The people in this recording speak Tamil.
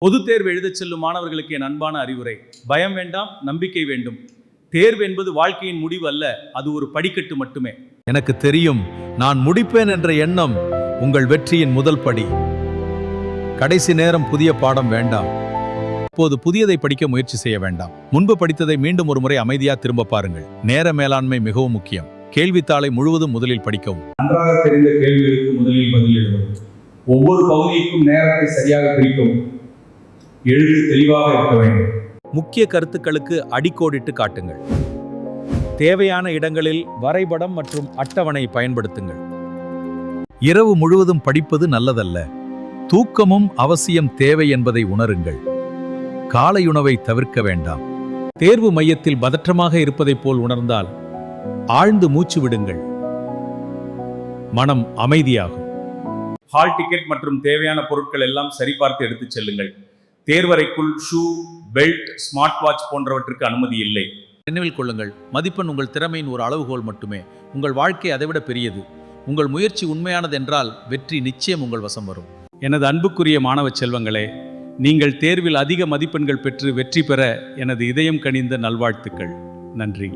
பொதுத் தேர்வு எழுதச் செல்லும் மாணவர்களுக்கு என் அன்பான அறிவுரை. பயம் வேண்டாம், நம்பிக்கை வேண்டும். தேர்வு என்பது வாழ்க்கையின் முடிவு அல்ல, அது ஒரு படிக்கட்டு மட்டுமே. எனக்கு தெரியும், நான் முடிப்பேன் என்ற எண்ணம் உங்கள் வெற்றியின் முதல் படி. கடைசி நேரம் புதிய பாடம் வேண்டாம். இப்போது புதியதை படிக்க முயற்சி செய்ய வேண்டாம். முன்பு படித்ததை மீண்டும் ஒரு முறை அமைதியா திரும்ப பாருங்கள். நேர மேலாண்மை மிகவும் முக்கியம். கேள்வித்தாளை முழுவதும் முதலில் படிக்கவும். நன்றாக தெரிந்த கேள்விகளுக்கு முதலில் பதில் எழுதவும். ஒவ்வொரு பகுதிக்கும் நேரத்தை சரியாக பிரிக்கவும். எழுத்து தெளிவாக இருக்க வேண்டும். முக்கிய கருத்துக்களுக்கு அடிக்கோடிட்டு காட்டுங்கள். தேவையான இடங்களில் வரைபடம் மற்றும் அட்டவணை பயன்படுத்துங்கள். இரவு முழுவதும் படிப்பது நல்லதல்ல. தூக்கமும் அவசியம் தேவை என்பதை உணருங்கள். காலை உணவை தவிர்க்க வேண்டாம். தேர்வு மையத்தில் பதற்றமாக இருப்பதைப் போல் உணர்ந்தால் ஆழ்ந்து மூச்சு விடுங்கள். மனம் அமைதியாகும். ஹால் டிக்கெட் மற்றும் தேவையான பொருட்கள் எல்லாம் சரிபார்த்து எடுத்துச் செல்லுங்கள். தேர்வறைக்குள் ஷூ, பெல்ட், ஸ்மார்ட் வாட்ச் போன்றவற்றுக்கு அனுமதி இல்லை. நினைவில் கொள்ளுங்கள், மதிப்பெண் உங்கள் திறமையின் ஒரு அளவுகோல் மட்டுமே. உங்கள் வாழ்க்கை அதைவிட பெரியது. உங்கள் முயற்சி உண்மையானது என்றால் வெற்றி நிச்சயம் உங்கள் வசம் வரும். எனது அன்புக்குரிய மாணவ செல்வங்களே, நீங்கள் தேர்வில் அதிக மதிப்பெண்கள் பெற்று வெற்றி பெற எனது இதயம் கனிந்த நல்வாழ்த்துக்கள். நன்றி.